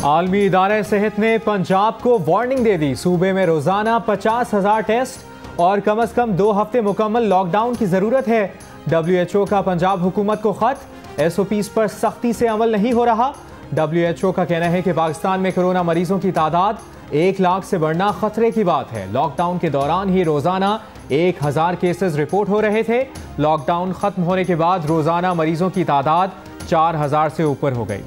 आलमी इदारे सेहत ने पंजाब को वार्निंग दे दी। सूबे में रोजाना 50,000 टेस्ट और कम से कम 2 हफ्ते मुकम्मल लॉकडाउन की जरूरत है। WHO का पंजाब हुकूमत को खत, SOPs पर सख्ती से अमल नहीं हो रहा। WHO का कहना है कि पाकिस्तान में कोरोना मरीजों की तादाद 1 लाख से बढ़ना खतरे की बात है। लॉकडाउन के दौरान ही रोजाना 1000 केसेस रिपोर्ट हो रहे थे। लॉकडाउन खत्म होने के बाद रोजाना मरीजों की तादाद 4000 से ऊपर हो गई।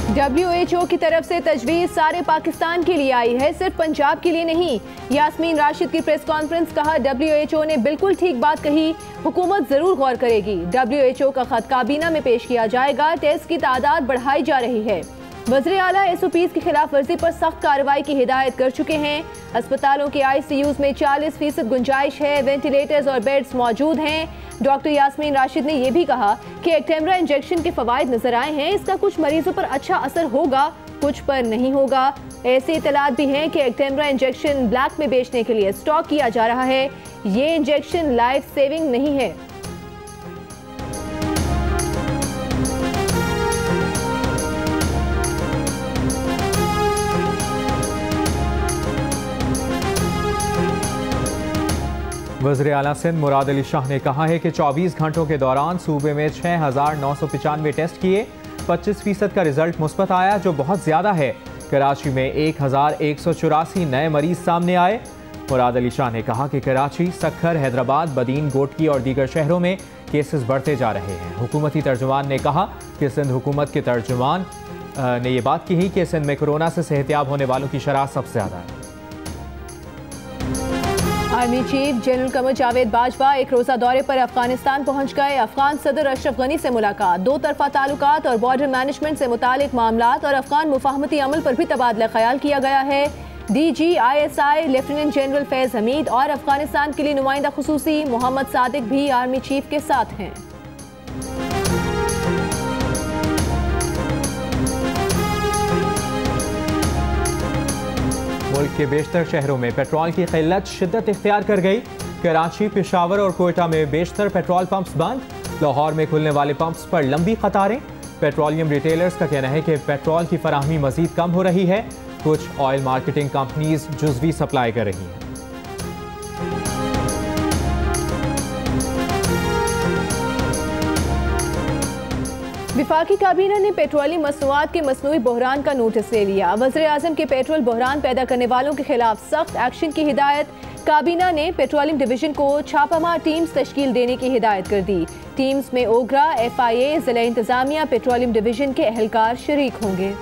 WHO की तरफ से तजवीज़ सारे पाकिस्तान के लिए आई है, सिर्फ पंजाब के लिए नहीं। यास्मीन राशिद की प्रेस कॉन्फ्रेंस, कहा WHO ने बिल्कुल ठीक बात कही, हुकूमत जरूर गौर करेगी। WHO का खत काबीना में पेश किया जाएगा। टेस्ट की तादाद बढ़ाई जा रही है। वज़ीर आला SOPs की खिलाफ वर्जी पर सख्त कार्रवाई की हिदायत कर चुके हैं। अस्पतालों के ICUs में 40% गुंजाइश है, वेंटिलेटर्स और बेड्स मौजूद हैं। डॉक्टर यास्मीन राशिद ने यह भी कहा कि एक्टेम्बरा इंजेक्शन के फवायद नजर आए हैं। इसका कुछ मरीजों पर अच्छा असर होगा, कुछ पर नहीं होगा। ऐसे इतलात भी हैं कि एक्टेम्बरा इंजेक्शन ब्लैक में बेचने के लिए स्टॉक किया जा रहा है। ये इंजेक्शन लाइफ सेविंग नहीं है। वज़ीर आला सिंध मुराद अली शाह ने कहा है कि 24 घंटों के दौरान सूबे में 6995 टेस्ट किए, 25% का रिजल्ट मुस्बत आया, जो बहुत ज़्यादा है। कराची में 1184 नए मरीज सामने आए। मुराद अली शाह ने कहा कि कराची, सक्खर, हैदराबाद, बदीन, गोटकी और दीगर शहरों में केसेस बढ़ते जा रहे हैं। हुकूमती तर्जुमान ने कहा कि सिंध हुकूमत के तर्जुमान ने यह बात कही कि सिंध में कोरोना से सेहतियाब होने वालों की शरह सबसे ज़्यादा है। Army chief general Qamar Javed Bajwa एक रोज़ा दौरे पर अफगानिस्तान पहुंच गए। अफगान सदर अशरफ गनी से मुलाकात, 2 तरफा ताल्लुकात और बॉर्डर मैनेजमेंट से मुतालिक मामलात और अफगान मुफाहमती अमल पर भी तबादला ख्याल किया गया है। DG ISI lieutenant general Faiz Hamid और अफगानिस्तान के लिए नुमाइंदा खुसूसी मोहम्मद सादिक भी आर्मी चीफ के साथ हैं। मुल्क के बेशतर शहरों में पेट्रोल की किल्लत शिद्दत इख्तियार कर गई। कराची, पेशावर और कोयटा में बेशतर पेट्रोल पंप्स बंद। लाहौर में खुलने वाले पंप्स पर लंबी कतारें। पेट्रोलियम रिटेलर्स का कहना है कि पेट्रोल की फराहमी मजीद कम हो रही है। कुछ ऑयल मार्केटिंग कंपनीज जुज़वी सप्लाई कर रही हैं। विफाकी काबीना ने पेट्रोलियम मसनूआत के मसनूई बहरान का नोटिस ले लिया। वज़ीर आज़म के पेट्रोल बहरान पैदा करने वालों के खिलाफ सख्त एक्शन की हिदायत। काबीना ने पेट्रोलियम डिवीजन को छापामार टीम्स तश्कील देने की हिदायत कर दी। टीम्स में ओगरा, FIA, ज़िला इंतजामिया, पेट्रोलियम डिवीजन के एहलकार शरीक होंगे।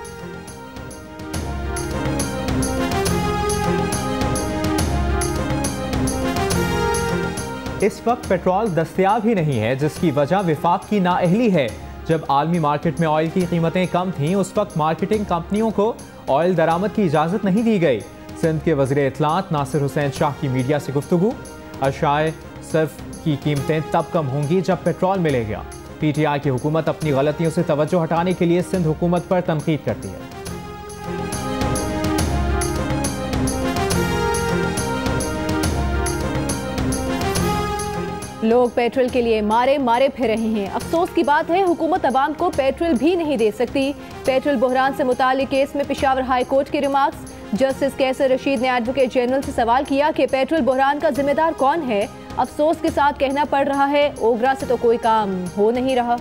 इस वक्त पेट्रोल दस्तयाब ही नहीं है, जिसकी वजह विफाक की नाअहली है। जब आलमी मार्केट में ऑयल की कीमतें कम थीं, उस वक्त मार्केटिंग कंपनियों को ऑयल दरामद की इजाज़त नहीं दी गई। सिंध के वज़ीर इत्तलात नासिर हुसैन शाह की मीडिया से गुफ्तगू, अशाए सर्फ की कीमतें तब कम होंगी जब पेट्रोल मिलेगा। PTI की हुकूमत अपनी गलतियों से तवज्जो हटाने के लिए सिंध हुकूमत पर तनकीद करती है। लोग पेट्रोल के लिए मारे मारे फिर रहे हैं। अफसोस की बात है, हुकूमत अवाम को पेट्रोल भी नहीं दे सकती। पेट्रोल बहरान से मुतालिक केस में पेशावर हाई कोर्ट के रिमार्क्स। जस्टिस कैसर रशीद ने एडवोकेट जनरल से सवाल किया कि पेट्रोल बहरान का जिम्मेदार कौन है। अफसोस के साथ कहना पड़ रहा है, ओगरा से तो कोई काम हो नहीं रहा।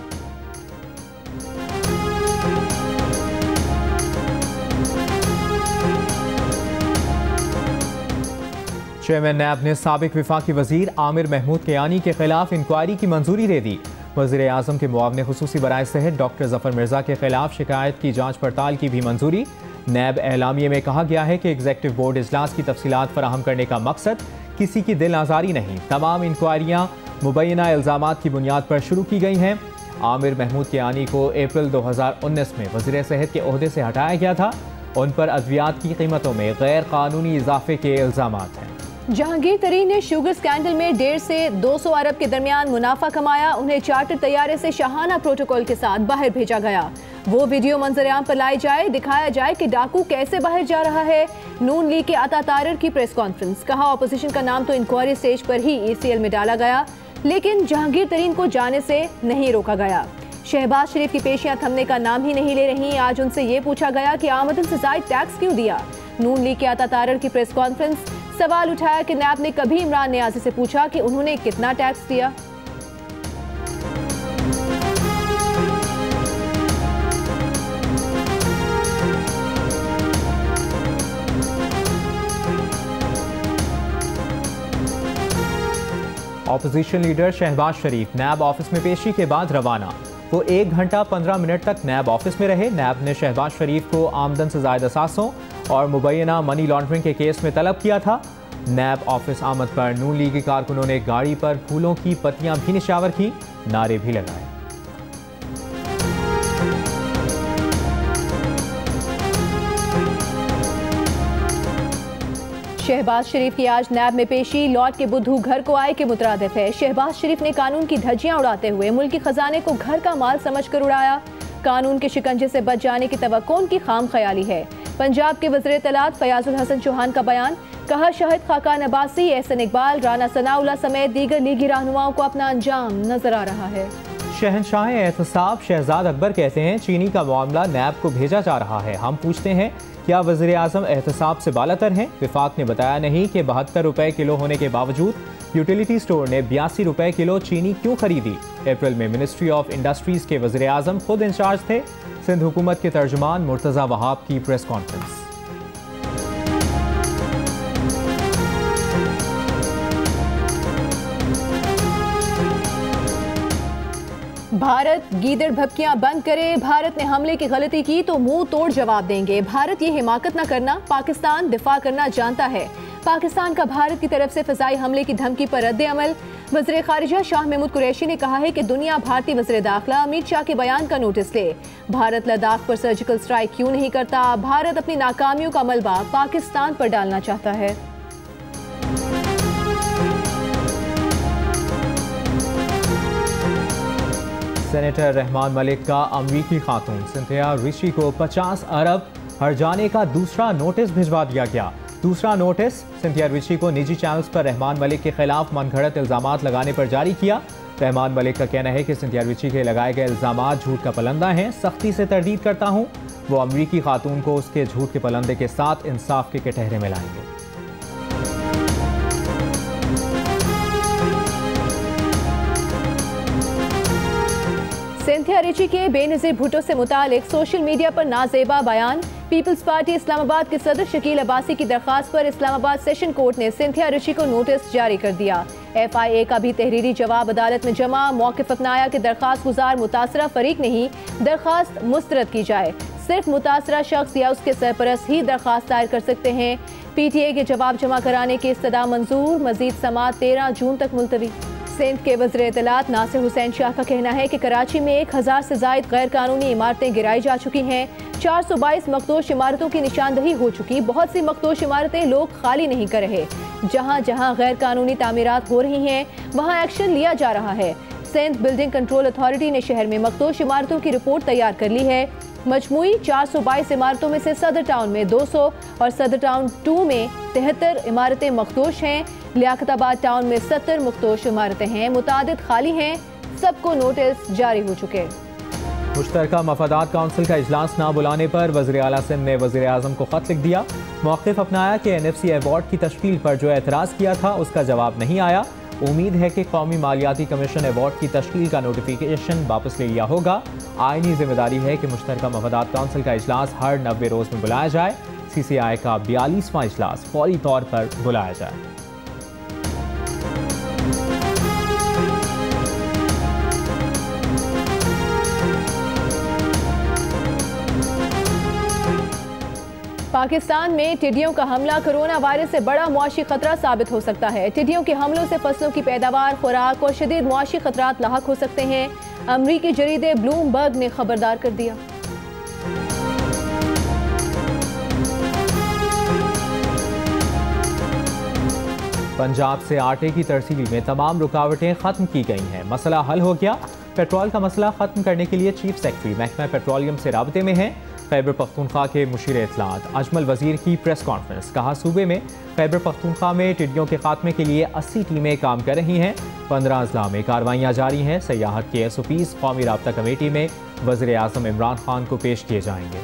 चेयरमैन नैब ने साबिक विफाकी वजीर आमिर महमूद कियानी के खिलाफ इंक्वायरी की मंजूरी दे दी। वज़ीर आज़म के मुआवने खुसूसी बराए सेहत डॉक्टर जफर मिर्जा के खिलाफ शिकायत की जांच पड़ताल की भी मंजूरी। नैब एलामिये में कहा गया है कि एग्जीक्यूटिव बोर्ड इजलास की तफसीलात फराहम करने का मकसद किसी की दिल आज़ारी नहीं। तमाम इंक्वायरियाँ मुबैना इल्ज़ामात की बुनियाद पर शुरू की गई हैं। आमिर महमूद कियानी को अप्रैल 2019 में वज़ीर सेहत के ओहदे से हटाया गया था। उन पर अद्वियात की कीमतों में गैर कानूनी इजाफे के इल्ज़ामात हैं। जहांगीर तरीन ने शुगर स्कैंडल में 1.5 से 200 अरब के दरमियान मुनाफा कमाया। उन्हें चार्टर तैयारे से शाहाना प्रोटोकॉल के साथ बाहर भेजा गया। वो वीडियो मंजर-ए-आम पर लाई जाए, दिखाया जाए कि डाकू कैसे बाहर जा रहा है। नून लीग के अता तारर की प्रेस कॉन्फ्रेंस, कहा ऑपोजिशन का नाम तो इंक्वायरी स्टेज पर ही ECL में डाला गया, लेकिन जहांगीर तरीन को जाने से नहीं रोका गया। शहबाज शरीफ की पेशियां थमने का नाम ही नहीं ले रही। आज उनसे ये पूछा गया कि आमदन से जायद टैक्स क्यों दिया। नून लीग के आता तारड़ की प्रेस कॉन्फ्रेंस, सवाल उठाया कि नैब ने कभी इमरान नियाज़ी से पूछा कि उन्होंने कितना टैक्स दिया। ऑपोजिशन लीडर शहबाज शरीफ नैब ऑफिस में पेशी के बाद रवाना। वो 1 घंटा 15 मिनट तक नैब ऑफिस में रहे। नैब ने शहबाज शरीफ को आमदन से ज़ायद असासों और मुबैना मनी लॉन्ड्रिंग के केस में तलब किया था। नैब ऑफिस आमद पर नून लीगी कारकुनों ने गाड़ी पर फूलों की पत्तियां भी निशावर की, नारे भी लगाए। शहबाज शरीफ की आज नैब में पेशी लौट के बुद्धू घर को आए के मुतरादिफ है। शहबाज शरीफ ने कानून की धज्जियां उड़ाते हुए मुल्की खजाने को घर का माल समझकर उड़ाया। कानून के शिकंजे से बच जाने की तवक्को उनकी खाम ख्याली है। पंजाब के वज़ीर इत्तलात फयाजुल हसन चौहान का बयान, कहा शाहिद खाकान अब्बासी, एहसन इकबाल, राना सनाउल्लाह समेत दीगर लीगी रहनुमाओं को अपना अंजाम नजर आ रहा है। शहनशाह एहतसाब शहजाद अकबर कहते हैं चीनी का मामला नैब को भेजा जा रहा है। हम पूछते हैं क्या वज़ीर आज़म एहतसाब से बालातर हैं? विफाक ने बताया नहीं कि 72 रुपए किलो होने के बावजूद यूटिलिटी स्टोर ने 82 रुपए किलो चीनी क्यों खरीदी। अप्रैल में मिनिस्ट्री ऑफ इंडस्ट्रीज के वज़ीर आज़म खुद इंचार्ज थे। सिंध हुकूमत के तर्जुमान मुर्तज़ा वहाब की प्रेस कॉन्फ्रेंस। भारत गीदड़ भपकियां बंद करे, भारत ने हमले की गलती की तो मुंह तोड़ जवाब देंगे। भारत ये हिमाकत न करना, पाकिस्तान दिफा करना जानता है। पाकिस्तान का भारत की तरफ से फ़िज़ाई हमले की धमकी पर रद्द अमल। वज़ीर ख़ारिजा शाह महमूद कुरैशी ने कहा है कि दुनिया भारतीय वज़ीर दाखिला अमित शाह के बयान का नोटिस ले। भारत लद्दाख पर सर्जिकल स्ट्राइक क्यों नहीं करता? भारत अपनी नाकामियों का मलबा पाकिस्तान पर डालना चाहता है। सेनेटर रहमान मलिक का अमरीकी खातून सिंथिया रिशी को 50 अरब हर्जाने का दूसरा नोटिस भिजवा दिया गया। दूसरा नोटिस सिंथिया रिशी को निजी चैनल्स पर रहमान मलिक के खिलाफ मनगढ़ंत इल्जामात लगाने पर जारी किया। रहमान मलिक का कहना है कि सिंथिया रिशी के लगाए गए इल्जामात झूठ का पलंदा हैं। सख्ती से तरदीद करता हूँ। वो अमरीकी खातून को उसके झूठ के पलंदे के साथ इंसाफ के कटहरे में लाएंगे। सिंथिया रिची के बेनज़ीर भुट्टो से मुतालिक सोशल मीडिया पर नाजेबा बयान। पीपल्स पार्टी इस्लामाबाद के सदर शकील अब्बासी की दरख्वास्त पर इस्लामाबाद सेशन कोर्ट ने सिंथिया रिची को नोटिस जारी कर दिया। FIA का भी तहरीरी जवाब अदालत में जमा। मौक़िफ़ अपनाया कि दरख्वास्त गुजार मुतासरा फरीक नहीं, दरख्वास्त मुस्तरद की जाए। सिर्फ मुतासरा शख्स या उसके सरपरस्त ही दरख्वास्त दायर कर सकते हैं। PTA के जवाब जमा कराने की इस्तदा मंजूर। मजीद समाअत 13 जून तक मुलतवी। सिंध के वज़ीर इत्तलात नासिर हुसैन शाह का कहना है कि कराची में 1000 से ज़ायद गैर कानूनी इमारतें गिराई जा चुकी हैं। 422 मखदूश इमारतों की निशानदही हो चुकी। बहुत सी मखदूश इमारतें लोग खाली नहीं कर रहे। जहाँ जहाँ गैर कानूनी तामीरात हो रही हैं वहाँ एक्शन लिया जा रहा है। सिंध बिल्डिंग कंट्रोल अथॉरिटी ने शहर में मखदूश इमारतों की रिपोर्ट तैयार कर ली है। मजमूई 422 इमारतों में से सदर टाउन में 200 और सदर टाउन 2 में 73 इमारतें मखदूश हैं। लियाकताबाद टाउन में 70 मखदूश इमारतें हैं। मुतादिद खाली हैं। सबको नोटिस जारी हो चुके। मुश्तरका मफादात काउंसिल का इजलास ना बुलाने पर वज़ीर आला सिंध ने वज़ीर आज़म को खत लिख दिया। मौक़िफ़ अपनाया कि NFC अवार्ड की तश्कील पर जो एतराज़ किया था उसका जवाब नहीं आया। उम्मीद है कि कौमी मालियाती कमीशन अवार्ड की तश्कील का नोटिफिकेशन वापस ले लिया होगा। आईनी जिम्मेदारी है कि मुश्तरका मफादात काउंसिल का इजलास हर 90 रोज़ में बुलाया जाए। CCI का 42वां इजलास फौरी तौर पर बुलाया जाए। पाकिस्तान में टिड्डियों का हमला कोरोना वायरस से बड़ा मुआशी खतरा साबित हो सकता है। टिड्डियों के हमलों से फसलों की पैदावार, खुराक और शदीद मुआशी खतरात लाहक हो सकते हैं। अमरीकी जरीदे ब्लूमबर्ग ने खबरदार कर दिया। पंजाब से आटे की तरसील में तमाम रुकावटें खत्म की गई हैं। मसला हल हो गया। पेट्रोल का मसला खत्म करने के लिए चीफ सेक्रेटरी महकमा पेट्रोलियम से राबते में हैं। खैबर पख्तूनख्वा के मुशीर इत्तलात अजमल वजीर की प्रेस कॉन्फ्रेंस। कहा सूबे में खैबर पख्तूनख्वा में टिड्डियों के खात्मे के लिए 80 टीमें काम कर रही हैं। 15 अजला में कार्रवाइयाँ जारी हैं। सयाहत के SOPs कौमी राब्ता कमेटी में वज़ीर आज़म इमरान खान को पेश किए जाएंगे।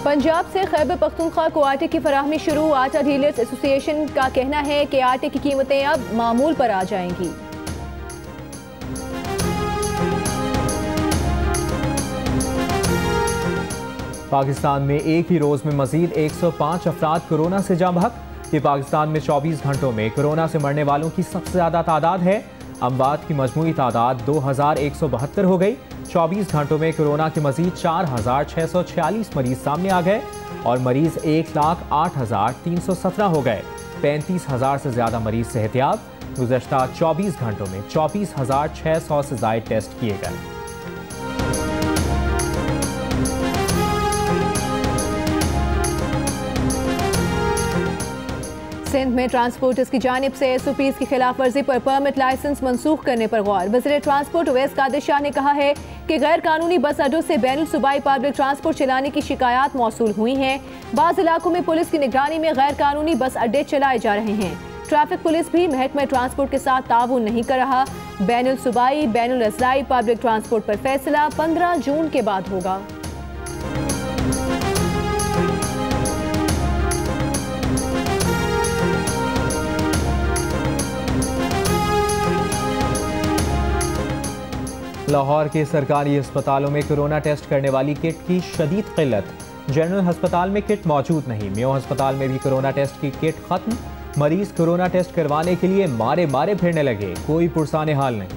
पंजाब से खैबर पख्तूनख्वा को आटे की फराहमी शुरू। आटा डीलर्स एसोसिएशन का कहना है कि आटे की कीमतें अब मामूल पर आ जाएंगी। पाकिस्तान में एक ही रोज में मजीद 105 अफराद कोरोना से जाँ बहक। ये पाकिस्तान में 24 घंटों में कोरोना से मरने वालों की सबसे ज्यादा तादाद है। अमवात की मजमूई तादाद 2172 हो गई। 24 घंटों में कोरोना के मजीद 4646 मरीज सामने आ गए और मरीज 1,08,317 हो गए। 35,000 से ज्यादा मरीज सेहतियाब। गुज़श्ता 24 घंटों में 24,600 से ज्यादा टेस्ट किए गए। सिंध में ट्रांसपोर्टर्स की जानिब से SOPs की खिलाफ वर्जी पर परमिट लाइसेंस मनसूख करने पर गौर। वज़ीर ट्रांसपोर्ट उवैस कादिर शाह ने कहा है कि गैर कानूनी बस अड्डों से बैनुल सूबाई पब्लिक ट्रांसपोर्ट चलाने की शिकायत मौसूल हुई हैं। बाज़ इलाकों में पुलिस की निगरानी में गैर कानूनी बस अड्डे चलाए जा रहे हैं। ट्रैफिक पुलिस भी महकमा ट्रांसपोर्ट के साथ ताउन नहीं कर रहा। बैनुल सूबाई बैनुल अज़लाई पब्लिक ट्रांसपोर्ट पर फैसला 15 जून के बाद होगा। लाहौर के सरकारी अस्पतालों में कोरोना टेस्ट करने वाली किट की शदीद किल्लत। जनरल अस्पताल में किट मौजूद नहीं। मेयो अस्पताल में भी कोरोना टेस्ट की किट खत्म। मरीज कोरोना टेस्ट करवाने के लिए मारे मारे फिरने लगे। कोई पुरसाने हाल नहीं।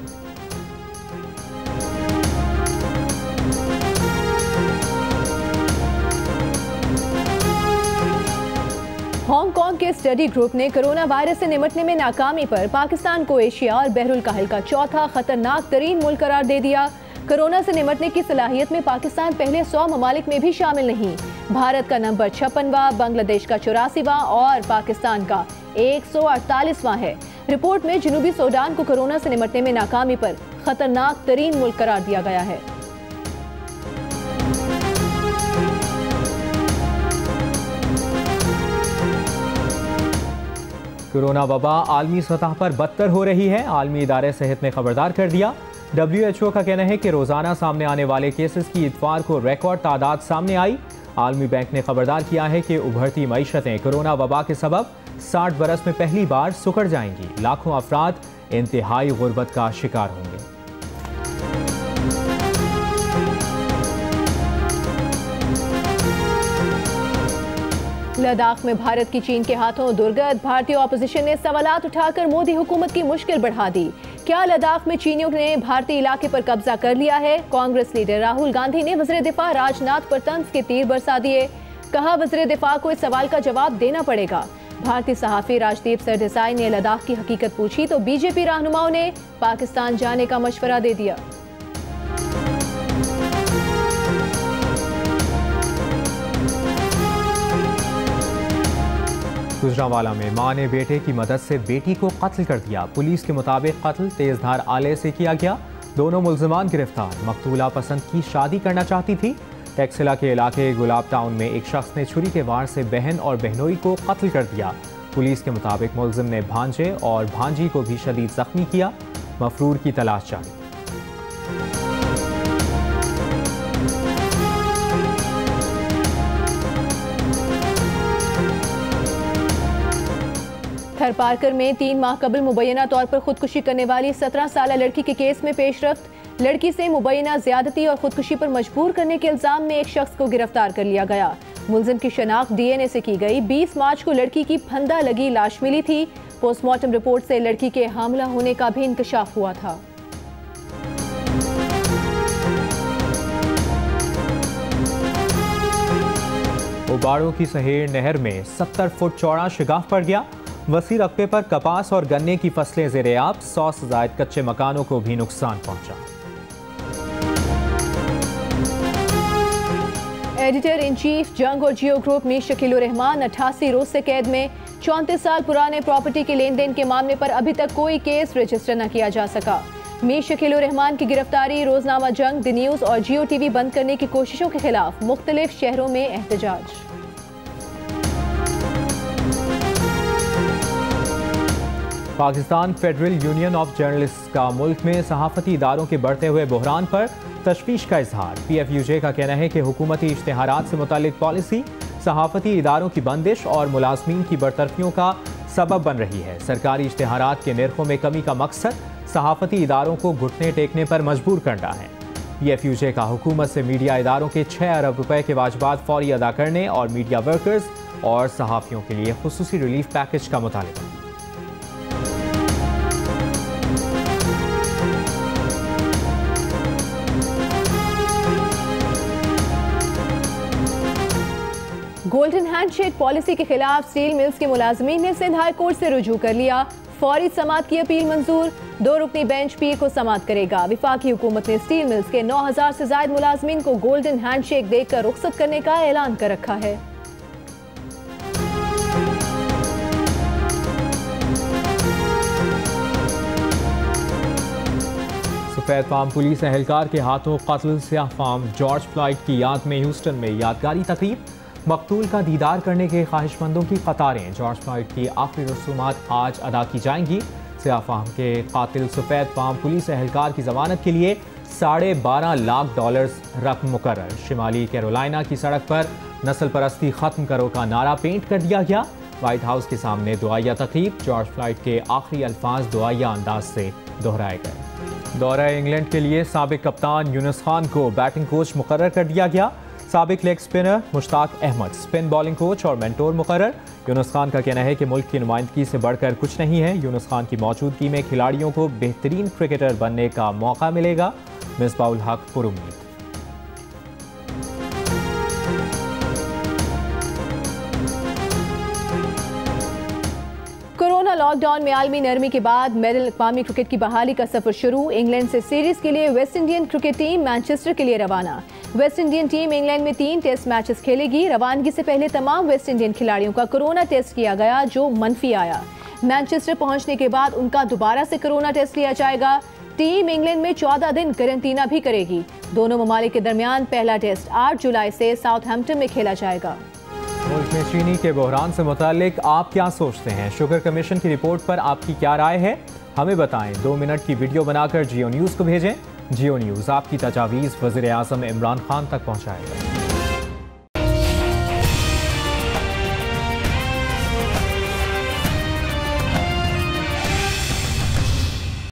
हांगकांग के स्टडी ग्रुप ने कोरोना वायरस से निपटने में नाकामी पर पाकिस्तान को एशिया और बहरुल काहिल का चौथा खतरनाक तरीन मुल्क करार दे दिया। कोरोना से निपटने की सलाहियत में पाकिस्तान पहले 100 ममालिक में भी शामिल नहीं। भारत का नंबर 56वां, बांग्लादेश का 84वां और पाकिस्तान का 148वां है। रिपोर्ट में जनूबी सूडान को कोरोना से निपटने में नाकामी पर खतरनाक तरीन मुल्क करार दिया गया है। कोरोना वबा आलमी सतह पर बदतर हो रही है। आलमी इदारे सेहत ने खबरदार कर दिया। WHO का कहना है कि रोजाना सामने आने वाले केसेस की इतवार को रिकॉर्ड तादाद सामने आई। आलमी बैंक ने खबरदार किया है कि उभरती मईशतें कोरोना वबा के सबब 60 बरस में पहली बार सुकड़ जाएंगी। लाखों अफराद इंतहाई गुर्बत का शिकार होंगे। लद्दाख में भारत की चीन के हाथों दुर्गत। भारतीय ऑपोजिशन ने सवालात उठाकर मोदी हुकूमत की मुश्किल बढ़ा दी। क्या लद्दाख में चीनियों ने भारतीय इलाके पर कब्जा कर लिया है? कांग्रेस लीडर राहुल गांधी ने वज़ीर दिफा राजनाथ पर तंज के तीर बरसा दिए। कहा वज़ीर दिफा को इस सवाल का जवाब देना पड़ेगा। भारतीय सहाफ़ी राजदीप सरदेसाई ने लद्दाख की हकीकत पूछी तो बीजेपी रहनुमाओं ने पाकिस्तान जाने का मशवरा दे दिया। गुजरांवाला में मां ने बेटे की मदद से बेटी को कत्ल कर दिया। पुलिस के मुताबिक कत्ल तेजधार आले से किया गया। दोनों मुल्जिमान गिरफ्तार। मकतूला पसंद की शादी करना चाहती थी। टेक्सिला के इलाके गुलाब टाउन में एक शख्स ने छुरी के वार से बहन और बहनोई को कत्ल कर दिया। पुलिस के मुताबिक मुल्जिम ने भांजे और भांजी को भी शदीद जख्मी किया। मफरूर की तलाश जारी। थरपारकर में 3 माह कबल मुबैना तौर पर खुदकुशी करने वाली 17 साल लड़की के केस में पेशरफ्त। लड़की से मुबैना ज्यादती और खुदकुशी पर मजबूर करने के इल्जाम में एक शख्स को गिरफ्तार कर लिया गया। मुलजिम की शनाख्त DNA से की गई। 20 मार्च को लड़की की फंदा लगी लाश मिली थी। पोस्टमार्टम रिपोर्ट से लड़की के हामला होने का भी इंकशाफ हुआ था। उबाड़ों की सहेड़ नहर में 70 फुट चौड़ा शिगाफ पड़ गया। वसी रकबे पर कपास और गन्ने की फसलें ज़ेर-ए-आब। 100 से ज़ायद कच्चे मकानों को भी नुकसान पहुंचा। एडिटर इन चीफ जंग और जियो ग्रुप मीर शकील रहमान 88 रोज से कैद में। 34 साल पुराने प्रॉपर्टी के लेन देन के मामले पर अभी तक कोई केस रजिस्टर न किया जा सका। मीर शकील रहमान की गिरफ्तारी, रोजनामा जंग, द न्यूज और जियो टीवी बंद करने की कोशिशों के खिलाफ मुख्तलिफ शहरों में एहतजाज। Pakistan federal union of journalist का मुल्क में सहाफती इदारों के बढ़ते हुए बहरान पर तशवीश का इजहार। PFUJ का कहना है कि हुकूमती इश्तिहारात से मुतालिक पॉलिसी सहाफती इदारों की बंदिश और मुलाजमीन की बरतरफियों का सबब बन रही है। सरकारी इश्तिहारात के निर्खों में कमी का मकसद सहाफती इदारों को घुटने टेकने पर मजबूर करना है। PFUJ का हुकूमत से मीडिया इदारों के 6 अरब रुपए के वाजिबात फौरी अदा करने और मीडिया वर्कर्स और सहाफ़ियों के लिए खुसूसी रिलीफ पैकेज का मुतालबा। गोल्डन हैंडशेक पॉलिसी के खिलाफ स्टील मिल्स के मुलाजमीन ने सिंध हाई कोर्ट से रुजू कर लिया। फौरी समाअत की अपील मंजूर। 2 रुकनी बेंच पीर को समाअत करेगा। विफाकी हुकूमत ने स्टील मिल्स के 9000 से ज्यादा मुलाजमीन को गोल्डन हैंडशेक देकर रुखसत करने का ऐलान कर रखा है। सफेद फार्म पुलिस एहलकार के हाथों कत्ल स्याह फार्म जॉर्ज फ्लॉयड की याद में ह्यूस्टन में यादगारी तकरीब। मकतूल का दीदार करने के ख्वाहिशमंदों की कतारें। जॉर्ज फ्लॉयड की आखिरी रसूमात आज अदा की जाएंगी। स्याह फार्म के कातिल सफेद फार्म पुलिस एहलकार की जमानत के लिए $12.5 लाख रकम मुकर्रर। शिमाली कैरोलिना की सड़क पर नस्ल परस्ती खत्म करो का नारा पेंट कर दिया गया। व्हाइट हाउस के सामने दुआया तकरीब। जॉर्ज फ्लॉयड के आखिरी अल्फाज दुआया अंदाज से दोहराए गए। दौरा इंग्लैंड के लिए साबिक कप्तान यूनुस खान को बैटिंग कोच मुकर्रर कर दिया गया। साबिक leg spinner Mushtaq Ahmed spin bowling coach और मेंटोर मुकर्रर। यूनुस खान का कहना है कि मुल्क की नुमाइंदगी से बढ़कर कुछ नहीं है। यूनुस खान की मौजूदगी में खिलाड़ियों को बेहतरीन क्रिकेटर बनने का मौका मिलेगा। मिसबाउल हक पुरुम्मीद। कोरोना लॉकडाउन में आलमी नरमी के बाद मेडल अक़वामी क्रिकेट की बहाली का सफर शुरू। इंग्लैंड से सीरीज के लिए West Indian cricket team Manchester के लिए रवाना। वेस्ट इंडियन टीम इंग्लैंड में 3 टेस्ट मैचेस खेलेगी। रवानगी से पहले तमाम वेस्ट इंडियन खिलाड़ियों का कोरोना टेस्ट किया गया, जो मनफी आया। मैनचेस्टर पहुंचने के बाद उनका दोबारा से कोरोना टेस्ट लिया जाएगा। टीम इंग्लैंड में 14 दिन क्वारंटीना भी करेगी। दोनों ममालिक के दरमियान पहला टेस्ट 8 जुलाई से साउथहैम्पटन में खेला जाएगा। मुल्क में चीनी के बहरान से मुतालिक आप क्या सोचते हैं? शुगर कमीशन की रिपोर्ट पर आपकी क्या राय है? हमें बताएं। 2 मिनट की वीडियो बनाकर जियो न्यूज़ को भेजें। जियो न्यूज़ आपकी तजावीज़ वज़ीर आज़म इमरान खान तक पहुँचाएगा।